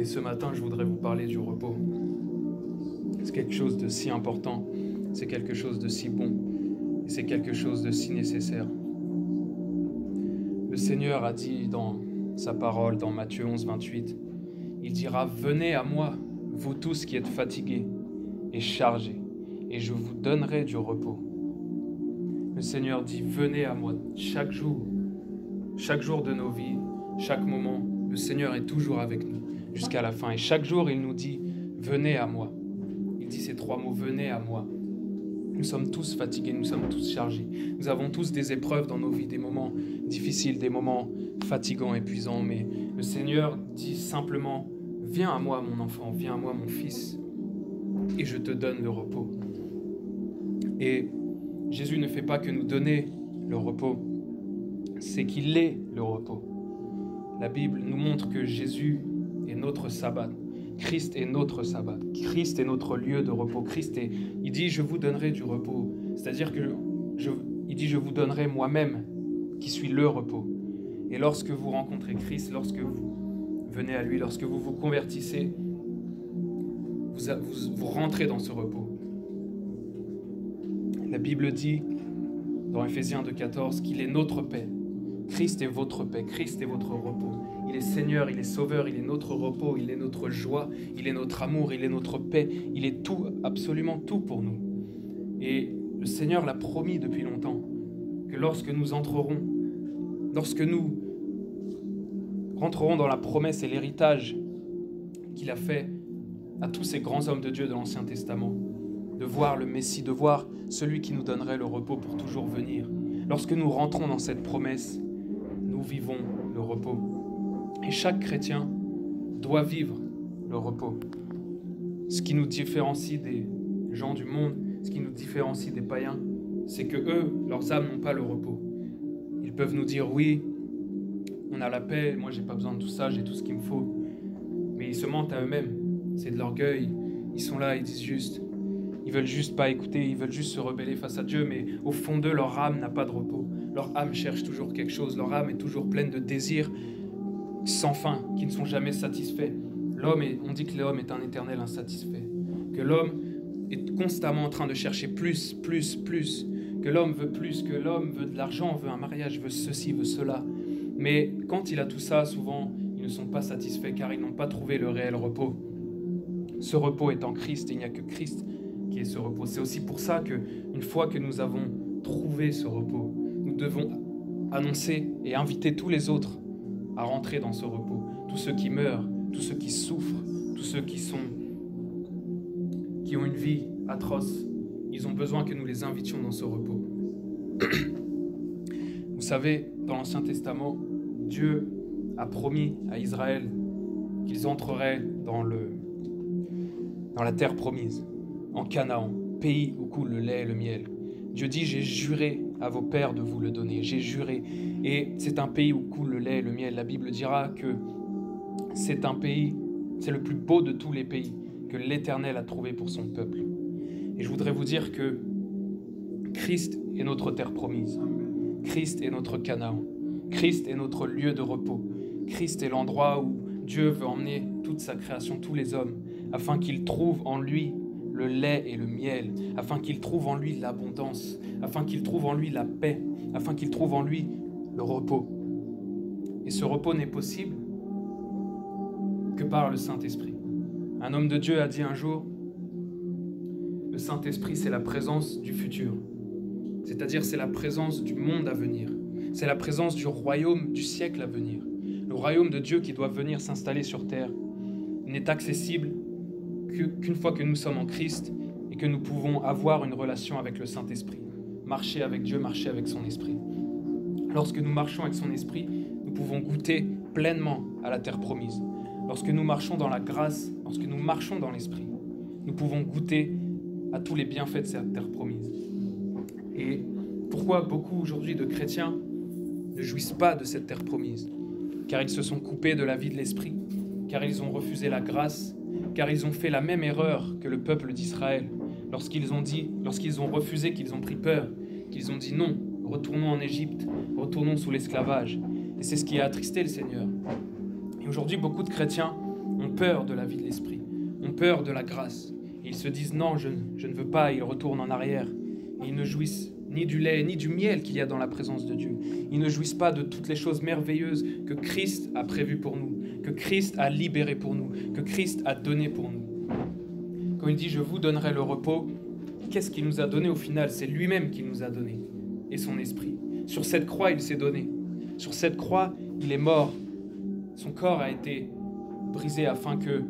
Et ce matin, je voudrais vous parler du repos. C'est quelque chose de si important, c'est quelque chose de si bon, et c'est quelque chose de si nécessaire. Le Seigneur a dit dans sa parole, dans Matthieu 11, 28, il dira « Venez à moi, vous tous qui êtes fatigués et chargés, et je vous donnerai du repos. » Le Seigneur dit « Venez à moi chaque jour de nos vies, chaque moment. » Le Seigneur est toujours avec nous jusqu'à la fin. Et chaque jour, il nous dit « Venez à moi ». Il dit ces trois mots « Venez à moi ». Nous sommes tous fatigués, nous sommes tous chargés. Nous avons tous des épreuves dans nos vies, des moments difficiles, des moments fatigants, épuisants. Mais le Seigneur dit simplement « Viens à moi, mon enfant, viens à moi, mon fils, et je te donne le repos. » Et Jésus ne fait pas que nous donner le repos, c'est qu'il est le repos. La Bible nous montre que Jésus est notre sabbat. Christ est notre sabbat. Christ est notre lieu de repos. Il dit, je vous donnerai du repos. C'est-à-dire il dit, je vous donnerai moi-même, qui suis le repos. Et lorsque vous rencontrez Christ, lorsque vous venez à lui, lorsque vous vous convertissez, vous rentrez dans ce repos. La Bible dit, dans Éphésiens 2,14, qu'il est notre paix. Christ est votre paix, Christ est votre repos. Il est Seigneur, il est Sauveur, il est notre repos, il est notre joie, il est notre amour, il est notre paix. Il est tout, absolument tout pour nous. Et le Seigneur l'a promis depuis longtemps, que lorsque nous rentrerons dans la promesse et l'héritage qu'il a fait à tous ces grands hommes de Dieu de l'Ancien Testament, de voir le Messie, de voir celui qui nous donnerait le repos pour toujours venir. Lorsque nous rentrons dans cette promesse, nous vivons le repos. Et chaque chrétien doit vivre le repos. Ce qui nous différencie des gens du monde, ce qui nous différencie des païens, c'est que eux, leurs âmes n'ont pas le repos. Ils peuvent nous dire, oui, on a la paix, moi j'ai pas besoin de tout ça, j'ai tout ce qu'il me faut. Mais ils se mentent à eux-mêmes, c'est de l'orgueil. Ils sont là, ils disent juste, ils veulent juste pas écouter, ils veulent juste se rebeller face à Dieu, mais au fond d'eux, leur âme n'a pas de repos. Leur âme cherche toujours quelque chose, leur âme est toujours pleine de désirs sans fin, qui ne sont jamais satisfaits. On dit que l'homme est un éternel insatisfait, que l'homme est constamment en train de chercher plus, que l'homme veut plus, que l'homme veut de l'argent, veut un mariage, veut ceci, veut cela. Mais quand il a tout ça, souvent, ils ne sont pas satisfaits car ils n'ont pas trouvé le réel repos. Ce repos est en Christ, et il n'y a que Christ qui est ce repos. C'est aussi pour ça qu'une fois que nous avons trouvé ce repos, nous devons annoncer et inviter tous les autres à rentrer dans ce repos. Tous ceux qui meurent, tous ceux qui souffrent, tous ceux qui ont une vie atroce, ils ont besoin que nous les invitions dans ce repos. Vous savez, dans l'Ancien Testament, Dieu a promis à Israël qu'ils entreraient dans la terre promise, en Canaan, pays où coule le lait et le miel. Dieu dit, j'ai juré à vos pères de vous le donner, j'ai juré. Et c'est un pays où coule le lait et le miel. La Bible dira que c'est un pays, c'est le plus beau de tous les pays que l'Éternel a trouvé pour son peuple. Et je voudrais vous dire que Christ est notre terre promise. Christ est notre Canaan. Christ est notre lieu de repos. Christ est l'endroit où Dieu veut emmener toute sa création, tous les hommes, afin qu'ils trouvent en lui le lait et le miel, afin qu'ils trouvent en lui l'abondance, afin qu'ils trouvent en lui la paix, afin qu'ils trouvent en lui le repos. Et ce repos n'est possible que par le Saint-Esprit. Un homme de Dieu a dit un jour, le Saint-Esprit, c'est la présence du futur. C'est-à-dire, c'est la présence du monde à venir. C'est la présence du royaume du siècle à venir. Le royaume de Dieu qui doit venir s'installer sur terre n'est accessible qu'une fois que nous sommes en Christ et que nous pouvons avoir une relation avec le Saint-Esprit. Marcher avec Dieu, marcher avec son Esprit. Lorsque nous marchons avec son Esprit, nous pouvons goûter pleinement à la terre promise. Lorsque nous marchons dans la grâce, lorsque nous marchons dans l'Esprit, nous pouvons goûter à tous les bienfaits de cette terre promise. Et pourquoi beaucoup aujourd'hui de chrétiens ne jouissent pas de cette terre promise? Car ils se sont coupés de la vie de l'Esprit, car ils ont refusé la grâce, car ils ont fait la même erreur que le peuple d'Israël. Lorsqu'ils ont refusé, qu'ils ont pris peur, qu'ils ont dit non, retournons en Égypte, retournons sous l'esclavage. Et c'est ce qui a attristé le Seigneur. Et aujourd'hui, beaucoup de chrétiens ont peur de la vie de l'esprit, ont peur de la grâce. Et ils se disent non, je ne veux pas, ils retournent en arrière. Et ils ne jouissent ni du lait, ni du miel qu'il y a dans la présence de Dieu. Ils ne jouissent pas de toutes les choses merveilleuses que Christ a prévues pour nous, que Christ a libérées pour nous, que Christ a donné pour nous. Quand il dit « je vous donnerai le repos », qu'est-ce qu'il nous a donné au final? C'est lui-même qui nous a donné, et son esprit. Sur cette croix, il s'est donné. Sur cette croix, il est mort. Son corps a été brisé afin que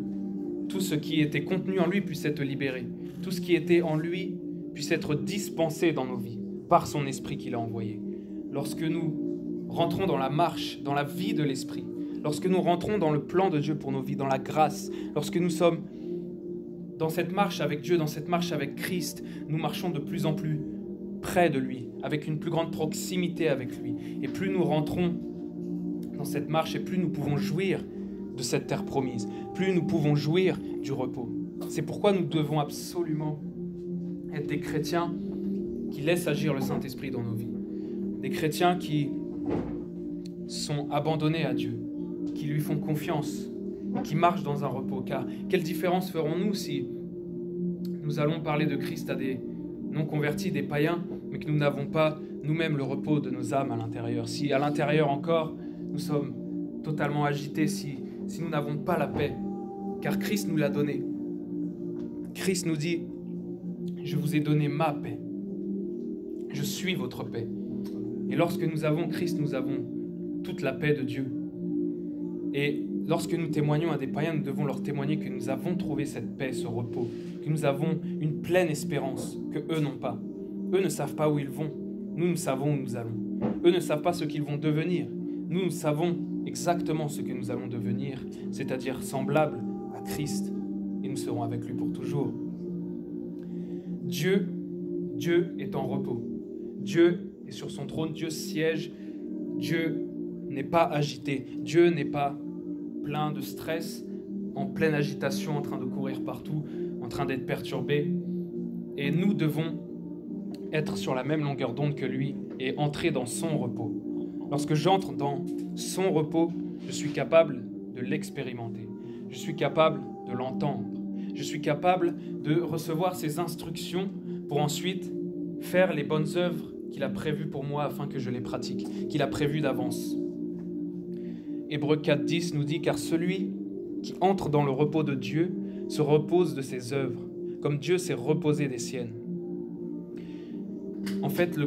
tout ce qui était contenu en lui puisse être libéré. Tout ce qui était en lui puisse être dispensé dans nos vies par son esprit qu'il a envoyé. Lorsque nous rentrons dans la marche, dans la vie de l'esprit, lorsque nous rentrons dans le plan de Dieu pour nos vies, dans la grâce, lorsque nous sommes dans cette marche avec Dieu, dans cette marche avec Christ, nous marchons de plus en plus près de lui, avec une plus grande proximité avec lui. Et plus nous rentrons dans cette marche et plus nous pouvons jouir de cette terre promise, plus nous pouvons jouir du repos. C'est pourquoi nous devons absolument être des chrétiens qui laissent agir le Saint-Esprit dans nos vies. Des chrétiens qui sont abandonnés à Dieu, qui lui font confiance, qui marchent dans un repos. Car quelle différence ferons-nous si nous allons parler de Christ à des non-convertis, des païens, mais que nous n'avons pas nous-mêmes le repos de nos âmes à l'intérieur? Si à l'intérieur encore, nous sommes totalement agités, si nous n'avons pas la paix, car Christ nous l'a donné. Christ nous dit « Je vous ai donné ma paix. Je suis votre paix. » Et lorsque nous avons Christ, nous avons toute la paix de Dieu. Et lorsque nous témoignons à des païens, nous devons leur témoigner que nous avons trouvé cette paix, ce repos, que nous avons une pleine espérance que eux n'ont pas. Eux ne savent pas où ils vont. Nous, nous savons où nous allons. Eux ne savent pas ce qu'ils vont devenir. Nous, nous savons exactement ce que nous allons devenir, c'est-à-dire semblables à Christ, et nous serons avec lui pour toujours. Dieu est en repos. Dieu est sur son trône, Dieu siège, Dieu n'est pas agité, Dieu n'est pas plein de stress, en pleine agitation, en train de courir partout, en train d'être perturbé. Et nous devons être sur la même longueur d'onde que lui et entrer dans son repos. Lorsque j'entre dans son repos, je suis capable de l'expérimenter. Je suis capable de l'entendre. Je suis capable de recevoir ses instructions pour ensuite faire les bonnes œuvres qu'il a prévues pour moi afin que je les pratique, qu'il a prévues d'avance. Hébreux 4.10 nous dit « Car celui qui entre dans le repos de Dieu se repose de ses œuvres, comme Dieu s'est reposé des siennes. » En fait,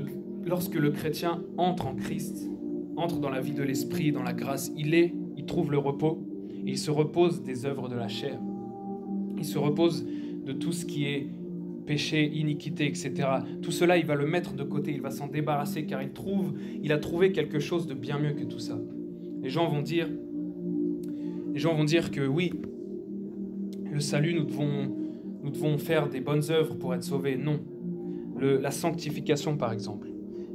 lorsque le chrétien entre en Christ, entre dans la vie de l'esprit, dans la grâce, il trouve le repos et il se repose des œuvres de la chair. Il se repose de tout ce qui est péché, iniquité, etc. Tout cela, il va le mettre de côté, il va s'en débarrasser car il a trouvé quelque chose de bien mieux que tout ça. Les gens vont dire que oui, le salut, nous devons faire des bonnes œuvres pour être sauvés. Non. La sanctification, par exemple,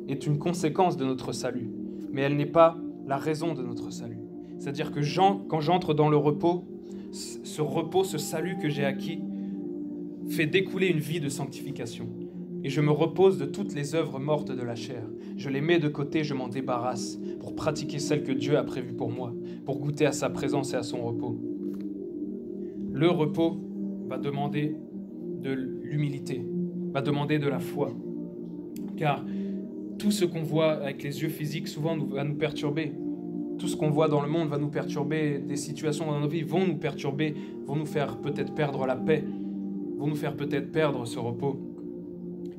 est une conséquence de notre salut, mais elle n'est pas la raison de notre salut. C'est-à-dire que quand j'entre dans le repos, ce salut que j'ai acquis, fait découler une vie de sanctification. Et je me repose de toutes les œuvres mortes de la chair. Je les mets de côté, je m'en débarrasse pour pratiquer celles que Dieu a prévues pour moi, pour goûter à sa présence et à son repos. Le repos va demander de l'humilité, va demander de la foi. Car tout ce qu'on voit avec les yeux physiques souvent va nous perturber. Tout ce qu'on voit dans le monde va nous perturber. Des situations dans nos vies vont nous perturber, vont nous faire peut-être perdre la paix, vont nous faire peut-être perdre ce repos.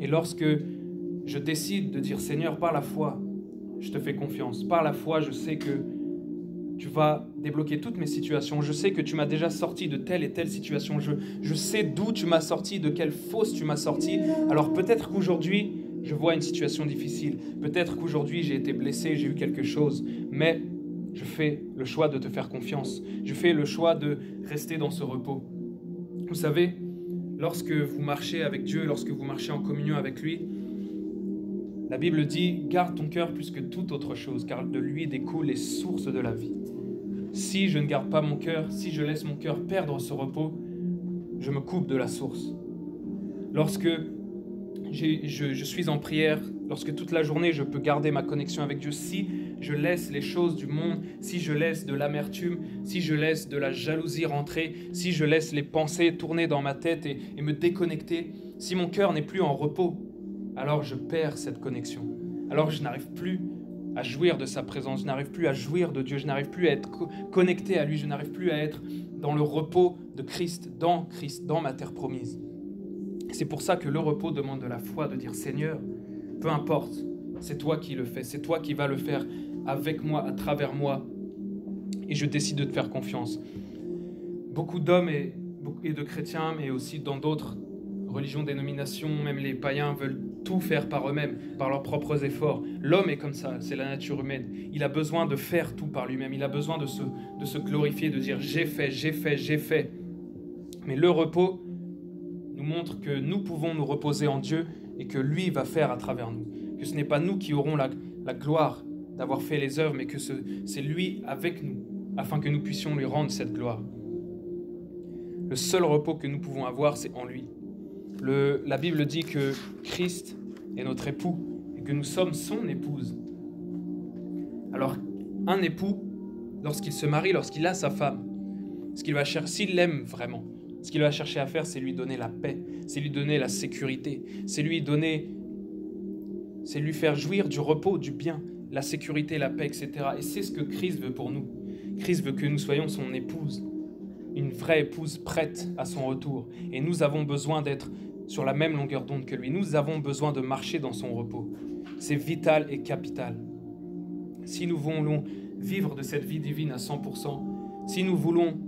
Et lorsque je décide de dire « Seigneur, par la foi, je te fais confiance. Par la foi, je sais que tu vas débloquer toutes mes situations. Je sais que tu m'as déjà sorti de telle et telle situation. Je sais d'où tu m'as sorti, de quelle fosse tu m'as sorti. Alors peut-être qu'aujourd'hui, je vois une situation difficile. Peut-être qu'aujourd'hui, j'ai été blessé, j'ai eu quelque chose. Mais je fais le choix de te faire confiance. Je fais le choix de rester dans ce repos. » Vous savez, lorsque vous marchez avec Dieu, lorsque vous marchez en communion avec lui, la Bible dit « Garde ton cœur plus que toute autre chose, car de lui découlent les sources de la vie. » Si je ne garde pas mon cœur, si je laisse mon cœur perdre ce repos, je me coupe de la source. Lorsque je suis en prière, lorsque toute la journée je peux garder ma connexion avec Dieu, si je laisse les choses du monde, si je laisse de l'amertume, si je laisse de la jalousie rentrer, si je laisse les pensées tourner dans ma tête et me déconnecter, si mon cœur n'est plus en repos, alors je perds cette connexion. Alors je n'arrive plus à jouir de sa présence, je n'arrive plus à jouir de Dieu, je n'arrive plus à être connecté à lui, je n'arrive plus à être dans le repos de Christ, dans ma terre promise. C'est pour ça que le repos demande de la foi, de dire Seigneur, peu importe, c'est toi qui le fais, c'est toi qui vas le faire avec moi, à travers moi, et je décide de te faire confiance. Beaucoup d'hommes et de chrétiens, mais aussi dans d'autres religions, dénominations, même les païens veulent tout faire par eux-mêmes, par leurs propres efforts. L'homme est comme ça, c'est la nature humaine. Il a besoin de faire tout par lui-même, il a besoin de se glorifier, de dire j'ai fait. Mais le repos nous montre que nous pouvons nous reposer en Dieu et que lui va faire à travers nous. Que ce n'est pas nous qui aurons la gloire d'avoir fait les œuvres, mais que c'est lui avec nous, afin que nous puissions lui rendre cette gloire. Le seul repos que nous pouvons avoir, c'est en lui. La Bible dit que Christ est notre époux et que nous sommes son épouse. Alors, un époux, lorsqu'il se marie, lorsqu'il a sa femme, ce qu'il va chercher, s'il l'aime vraiment, ce qu'il va chercher à faire, c'est lui donner la paix, c'est lui donner la sécurité, c'est lui faire jouir du repos, du bien, la sécurité, la paix, etc. Et c'est ce que Christ veut pour nous. Christ veut que nous soyons son épouse, une vraie épouse prête à son retour. Et nous avons besoin d'être sur la même longueur d'onde que lui. Nous avons besoin de marcher dans son repos. C'est vital et capital. Si nous voulons vivre de cette vie divine à 100%, si nous voulons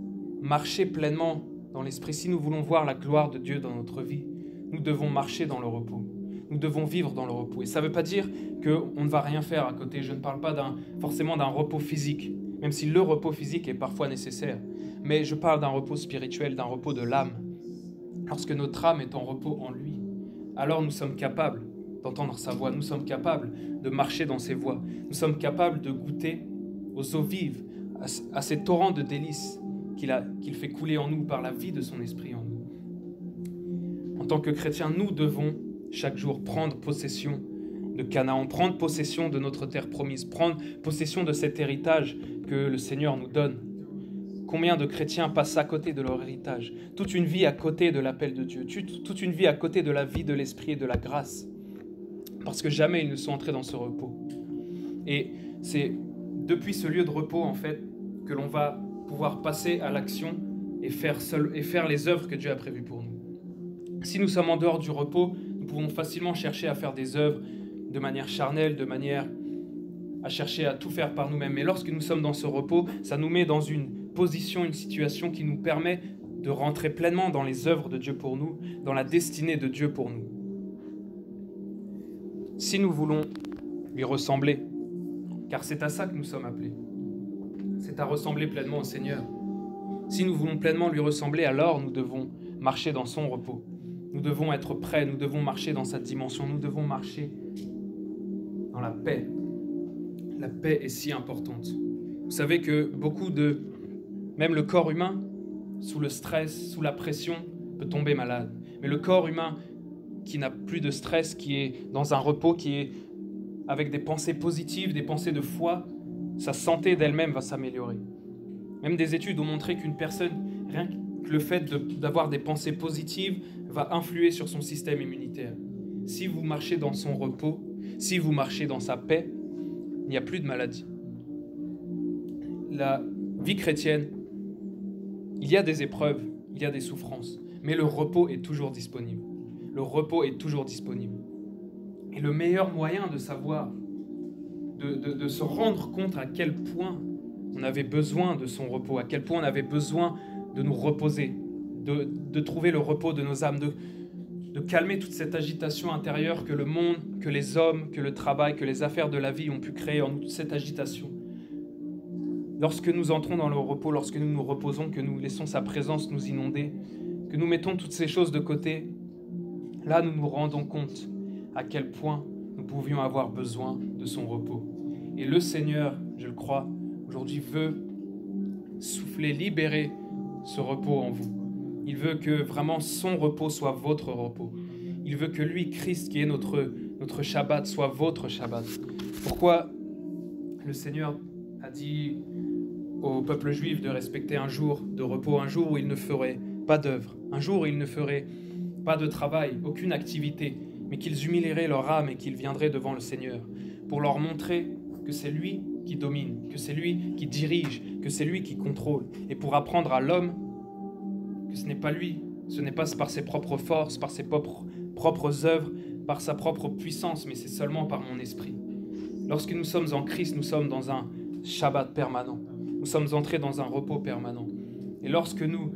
marcher pleinement dans l'esprit, si nous voulons voir la gloire de Dieu dans notre vie, nous devons marcher dans le repos. Nous devons vivre dans le repos. Et ça ne veut pas dire qu'on ne va rien faire à côté. Je ne parle pas forcément d'un repos physique, même si le repos physique est parfois nécessaire. Mais je parle d'un repos spirituel, d'un repos de l'âme. Lorsque notre âme est en repos en lui, alors nous sommes capables d'entendre sa voix, nous sommes capables de marcher dans ses voies, nous sommes capables de goûter aux eaux vives, à ces torrents de délices qu'il fait couler en nous par la vie de son esprit en nous. En tant que chrétiens, nous devons chaque jour prendre possession de Canaan, prendre possession de notre terre promise, prendre possession de cet héritage que le Seigneur nous donne. Combien de chrétiens passent à côté de leur héritage, toute une vie à côté de l'appel de Dieu, toute une vie à côté de la vie de l'Esprit et de la grâce, parce que jamais ils ne sont entrés dans ce repos. Et c'est depuis ce lieu de repos, en fait, que l'on va pouvoir passer à l'action et faire les œuvres que Dieu a prévues pour nous. Si nous sommes en dehors du repos, nous pouvons facilement chercher à faire des œuvres de manière charnelle, de manière à chercher à tout faire par nous-mêmes. Mais lorsque nous sommes dans ce repos, ça nous met dans une position, une situation qui nous permet de rentrer pleinement dans les œuvres de Dieu pour nous, dans la destinée de Dieu pour nous. Si nous voulons lui ressembler, car c'est à ça que nous sommes appelés, c'est à ressembler pleinement au Seigneur. Si nous voulons pleinement lui ressembler, alors nous devons marcher dans son repos. Nous devons être prêts, nous devons marcher dans sa dimension, nous devons marcher dans la paix. La paix est si importante. Vous savez que même le corps humain, sous le stress, sous la pression, peut tomber malade. Mais le corps humain qui n'a plus de stress, qui est dans un repos, qui est avec des pensées positives, des pensées de foi, sa santé d'elle-même va s'améliorer. Même des études ont montré qu'une personne, rien que le fait d'avoir des pensées positives, va influer sur son système immunitaire. Si vous marchez dans son repos, si vous marchez dans sa paix, il n'y a plus de maladie. La vie chrétienne, il y a des épreuves, il y a des souffrances, mais le repos est toujours disponible. Le repos est toujours disponible. Et le meilleur moyen de savoir, de se rendre compte à quel point on avait besoin de son repos, à quel point on avait besoin de nous reposer, de trouver le repos de nos âmes, de calmer toute cette agitation intérieure que le monde, que les hommes, que le travail, que les affaires de la vie ont pu créer en nous, toute cette agitation. Lorsque nous entrons dans le repos, lorsque nous nous reposons, que nous laissons sa présence nous inonder, que nous mettons toutes ces choses de côté, là nous nous rendons compte à quel point nous pouvions avoir besoin de son repos. Et le Seigneur, je le crois, aujourd'hui veut souffler, libérer ce repos en vous. Il veut que vraiment son repos soit votre repos. Il veut que lui, Christ, qui est notre Shabbat, soit votre Shabbat. Pourquoi le Seigneur a dit au peuple juif de respecter un jour de repos, un jour où il ne ferait pas d'œuvre, un jour où il ne ferait pas de travail, aucune activité, mais qu'ils humilieraient leur âme et qu'ils viendraient devant le Seigneur pour leur montrer que c'est lui qui domine, que c'est lui qui dirige, que c'est lui qui contrôle, et pour apprendre à l'homme que ce n'est pas lui, ce n'est pas par ses propres forces, par ses propres œuvres, par sa propre puissance, mais c'est seulement par mon esprit. Lorsque nous sommes en Christ, nous sommes dans un Shabbat permanent. Nous sommes entrés dans un repos permanent. Et lorsque nous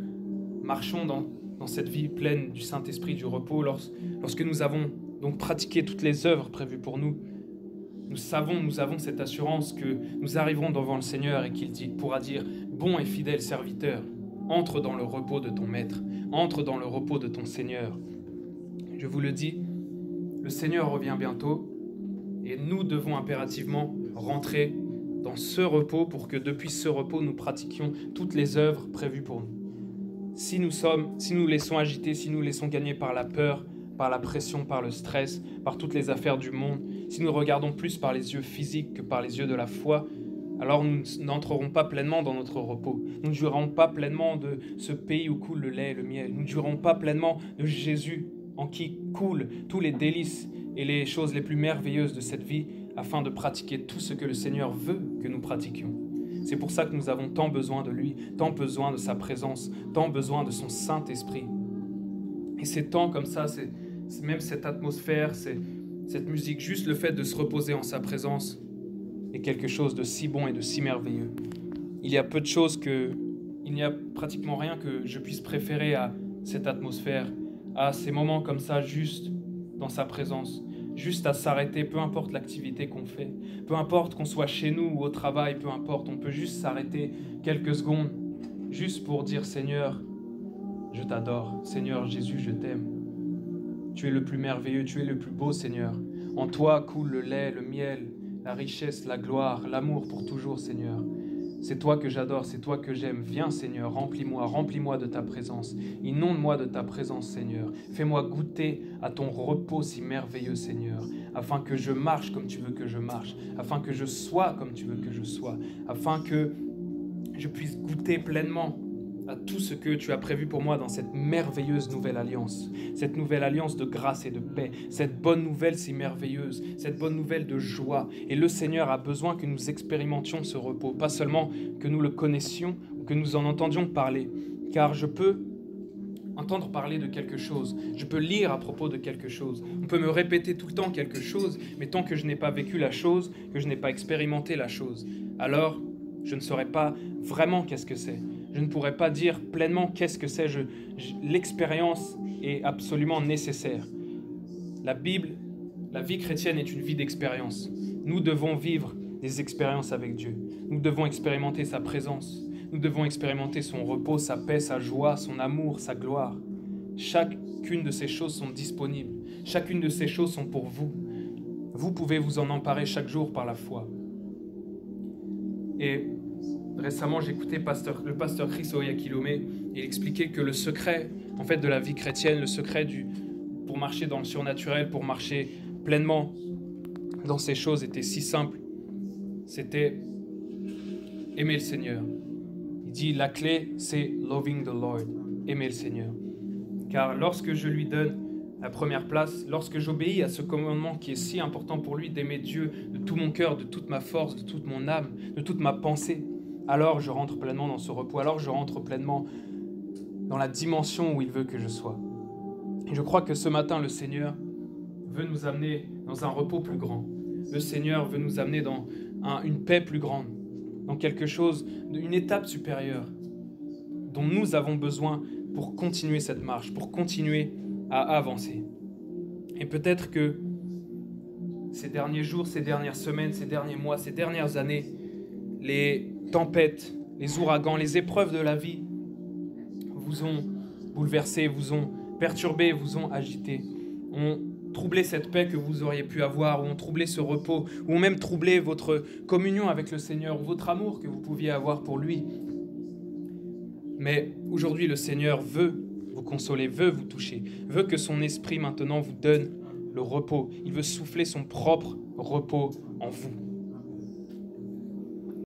marchons dans cette vie pleine du Saint-Esprit, du repos, lorsque nous avons donc pratiqué toutes les œuvres prévues pour nous, nous avons cette assurance que nous arriverons devant le Seigneur et qu'il pourra dire « Bon et fidèle serviteur, entre dans le repos de ton Maître, entre dans le repos de ton Seigneur. » Je vous le dis, le Seigneur revient bientôt et nous devons impérativement rentrer dans ce repos pour que depuis ce repos, nous pratiquions toutes les œuvres prévues pour nous. Si nous laissons agiter, si nous laissons gagner par la peur, par la pression, par le stress, par toutes les affaires du monde, si nous regardons plus par les yeux physiques que par les yeux de la foi, alors nous n'entrerons pas pleinement dans notre repos. Nous ne jouirons pas pleinement de ce pays où coule le lait et le miel. Nous ne jouirons pas pleinement de Jésus en qui coulent tous les délices et les choses les plus merveilleuses de cette vie afin de pratiquer tout ce que le Seigneur veut que nous pratiquions. C'est pour ça que nous avons tant besoin de lui, tant besoin de sa présence, tant besoin de son Saint-Esprit. Et ces temps comme ça, c'est même cette atmosphère, c'est cette musique, juste le fait de se reposer en sa présence est quelque chose de si bon et de si merveilleux. Il y a peu de choses il n'y a pratiquement rien que je puisse préférer à cette atmosphère, à ces moments comme ça, juste dans sa présence, juste à s'arrêter, peu importe l'activité qu'on fait, peu importe qu'on soit chez nous ou au travail, peu importe, on peut juste s'arrêter quelques secondes, juste pour dire « Seigneur, je t'adore, Seigneur Jésus, je t'aime. Tu es le plus merveilleux, tu es le plus beau, Seigneur. En toi coule le lait, le miel, la richesse, la gloire, l'amour pour toujours, Seigneur. C'est toi que j'adore, c'est toi que j'aime. Viens, Seigneur, remplis-moi de ta présence. Inonde-moi de ta présence, Seigneur. Fais-moi goûter à ton repos si merveilleux, Seigneur, afin que je marche comme tu veux que je marche, afin que je sois comme tu veux que je sois, afin que je puisse goûter pleinement à tout ce que tu as prévu pour moi dans cette merveilleuse nouvelle alliance de grâce et de paix, cette bonne nouvelle si merveilleuse, cette bonne nouvelle de joie. Et le Seigneur a besoin que nous expérimentions ce repos, pas seulement que nous le connaissions ou que nous en entendions parler, car je peux entendre parler de quelque chose, je peux lire à propos de quelque chose, on peut me répéter tout le temps quelque chose, mais tant que je n'ai pas vécu la chose, que je n'ai pas expérimenté la chose, alors je ne saurais pas vraiment qu'est-ce que c'est. Je ne pourrais pas dire pleinement qu'est-ce que c'est. L'expérience est absolument nécessaire. La Bible, la vie chrétienne est une vie d'expérience. Nous devons vivre des expériences avec Dieu. Nous devons expérimenter sa présence. Nous devons expérimenter son repos, sa paix, sa joie, son amour, sa gloire. Chacune de ces choses sont disponibles. Chacune de ces choses sont pour vous. Vous pouvez vous en emparer chaque jour par la foi. Et récemment, j'écoutais le pasteur Chris Oyakilome et il expliquait que le secret en fait, de la vie chrétienne, le secret pour marcher dans le surnaturel, pour marcher pleinement dans ces choses était si simple. C'était aimer le Seigneur. Il dit la clé, c'est loving the Lord, aimer le Seigneur. Car lorsque je lui donne la première place, lorsque j'obéis à ce commandement qui est si important pour lui, d'aimer Dieu de tout mon cœur, de toute ma force, de toute mon âme, de toute ma pensée, alors je rentre pleinement dans ce repos, alors je rentre pleinement dans la dimension où il veut que je sois. Et je crois que ce matin, le Seigneur veut nous amener dans un repos plus grand. Le Seigneur veut nous amener dans une paix plus grande, dans quelque chose, une étape supérieure dont nous avons besoin pour continuer cette marche, pour continuer à avancer. Et peut-être que ces derniers jours, ces dernières semaines, ces derniers mois, ces dernières années, les tempêtes, les ouragans, les épreuves de la vie vous ont bouleversé, vous ont perturbé, vous ont agité, ont troublé cette paix que vous auriez pu avoir, ou ont troublé ce repos, ou ont même troublé votre communion avec le Seigneur, ou votre amour que vous pouviez avoir pour lui. Mais aujourd'hui, le Seigneur veut vous consoler, veut vous toucher, veut que son esprit maintenant vous donne le repos. Il veut souffler son propre repos en vous.